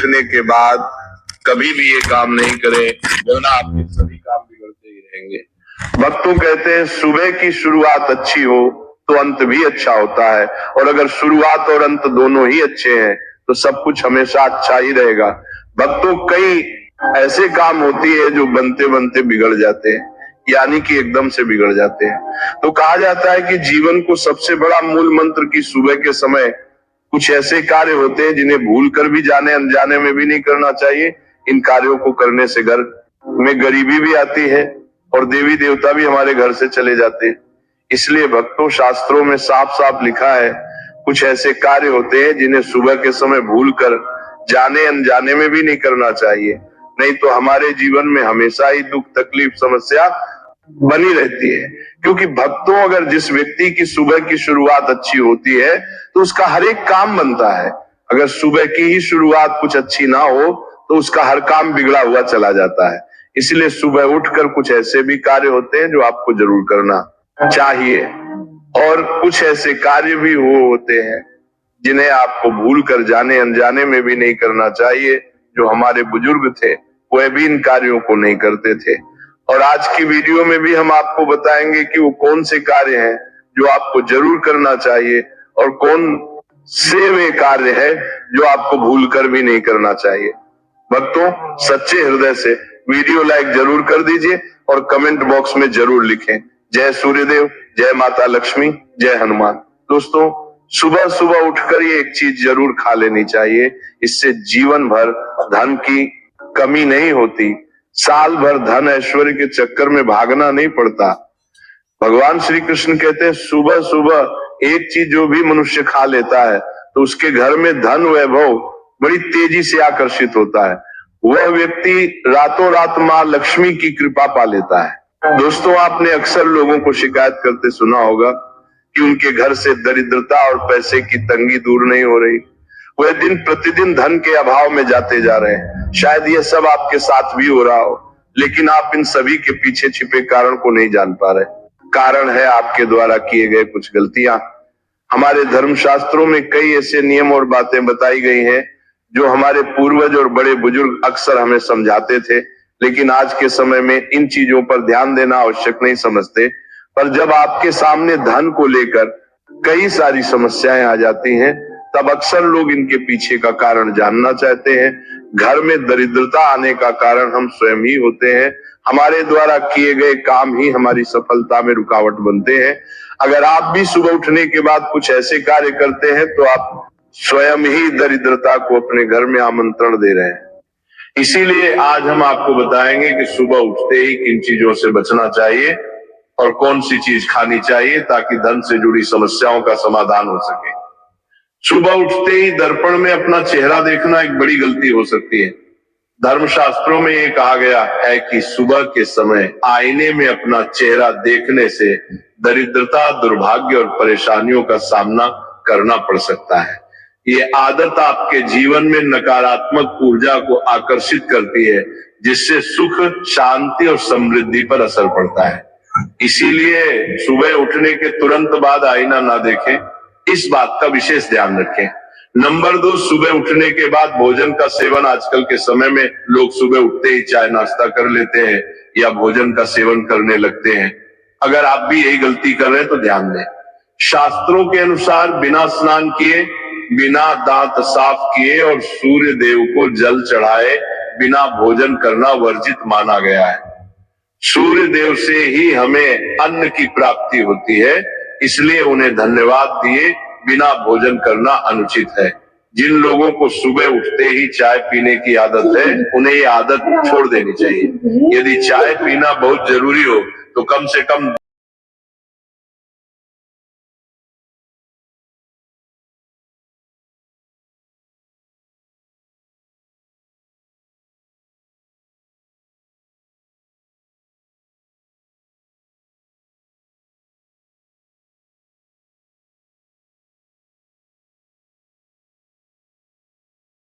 उठने के बाद कभी भी ये काम नहीं करें, वरना आपके सभी काम बिगड़ते ही रहेंगे। भक्तों कहते हैं सुबह की शुरुआत अच्छी हो तो अंत भी अच्छा होता है, और अगर शुरुआत और अंत दोनों ही अच्छे हैं तो सब कुछ हमेशा अच्छा ही रहेगा। भक्तों कई ऐसे काम होती है जो बनते बनते बिगड़ जाते हैं, यानी कि एकदम से बिगड़ जाते हैं। तो कहा जाता है कि जीवन को सबसे बड़ा मूल मंत्र की सुबह के समय कुछ ऐसे कार्य होते हैं जिन्हें भूल कर भी जाने अनजाने में भी नहीं करना चाहिए। इन कार्यों को करने से घर में गरीबी भी आती है और देवी देवता भी हमारे घर से चले जाते हैं। इसलिए भक्तों शास्त्रों में साफ साफ लिखा है कुछ ऐसे कार्य होते हैं जिन्हें सुबह के समय भूल कर जाने अनजाने में भी नहीं करना चाहिए, नहीं तो हमारे जीवन में हमेशा ही दुख तकलीफ समस्या बनी रहती है। क्योंकि भक्तों अगर जिस व्यक्ति की सुबह की शुरुआत अच्छी होती है तो उसका हर एक काम बनता है। अगर सुबह की ही शुरुआत कुछ अच्छी ना हो तो उसका हर काम बिगड़ा हुआ चला जाता है। इसलिए सुबह उठकर कुछ ऐसे भी कार्य होते हैं जो आपको जरूर करना चाहिए, और कुछ ऐसे कार्य भी वो होते हैं जिन्हें आपको भूल कर जाने अनजाने में भी नहीं करना चाहिए। जो हमारे बुजुर्ग थे वह भी इन कार्यों को नहीं करते थे, और आज की वीडियो में भी हम आपको बताएंगे कि वो कौन से कार्य हैं जो आपको जरूर करना चाहिए और कौन से वे कार्य हैं जो आपको भूल कर भी नहीं करना चाहिए। भक्तों सच्चे हृदय से वीडियो लाइक जरूर कर दीजिए और कमेंट बॉक्स में जरूर लिखें जय सूर्यदेव, जय माता लक्ष्मी, जय हनुमान। दोस्तों सुबह सुबह उठकर ये एक चीज जरूर खा लेनी चाहिए, इससे जीवन भर धन की कमी नहीं होती, साल भर धन ऐश्वर्य के चक्कर में भागना नहीं पड़ता। भगवान श्री कृष्ण कहते हैं सुबह सुबह एक चीज जो भी मनुष्य खा लेता है तो उसके घर में धन वैभव बड़ी तेजी से आकर्षित होता है। वह व्यक्ति रातों रात मां लक्ष्मी की कृपा पा लेता है। दोस्तों आपने अक्सर लोगों को शिकायत करते सुना होगा कि उनके घर से दरिद्रता और पैसे की तंगी दूर नहीं हो रही, वह दिन प्रतिदिन धन के अभाव में जाते जा रहे हैं। शायद यह सब आपके साथ भी हो रहा हो, लेकिन आप इन सभी के पीछे छिपे कारण को नहीं जान पा रहे। कारण है आपके द्वारा किए गए कुछ गलतियां। हमारे धर्म शास्त्रों में कई ऐसे नियम और बातें बताई गई हैं जो हमारे पूर्वज और बड़े बुजुर्ग अक्सर हमें समझाते थे, लेकिन आज के समय में इन चीजों पर ध्यान देना आवश्यक नहीं समझते। पर जब आपके सामने धन को लेकर कई सारी समस्याएं आ जाती हैं तब अक्सर लोग इनके पीछे का कारण जानना चाहते हैं। घर में दरिद्रता आने का कारण हम स्वयं ही होते हैं। हमारे द्वारा किए गए काम ही हमारी सफलता में रुकावट बनते हैं। अगर आप भी सुबह उठने के बाद कुछ ऐसे कार्य करते हैं तो आप स्वयं ही दरिद्रता को अपने घर में आमंत्रण दे रहे हैं। इसीलिए आज हम आपको बताएंगे कि सुबह उठते ही किन चीजों से बचना चाहिए और कौन सी चीज खानी चाहिए ताकि धन से जुड़ी समस्याओं का समाधान हो सके। सुबह उठते ही दर्पण में अपना चेहरा देखना एक बड़ी गलती हो सकती है। धर्मशास्त्रों में ये कहा गया है कि सुबह के समय आईने में अपना चेहरा देखने से दरिद्रता, दुर्भाग्य और परेशानियों का सामना करना पड़ सकता है। ये आदत आपके जीवन में नकारात्मक ऊर्जा को आकर्षित करती है, जिससे सुख, शांति और समृद्धि पर असर पड़ता है। इसीलिए सुबह उठने के तुरंत बाद आईना ना देखें, इस बात का विशेष ध्यान रखें। नंबर 2, सुबह उठने के बाद भोजन का सेवन। आजकल के समय में लोग सुबह उठते ही चाय नाश्ता कर लेते हैं या भोजन का सेवन करने लगते हैं। अगर आप भी यही गलती कर रहे हैं तो ध्यान दें। शास्त्रों के अनुसार बिना स्नान किए, बिना दांत साफ किए और सूर्य देव को जल चढ़ाए बिना भोजन करना वर्जित माना गया है। सूर्य देव से ही हमें अन्न की प्राप्ति होती है, इसलिए उन्हें धन्यवाद दिए बिना भोजन करना अनुचित है। जिन लोगों को सुबह उठते ही चाय पीने की आदत है उन्हें ये आदत छोड़ देनी चाहिए। यदि चाय पीना बहुत जरूरी हो तो कम से कम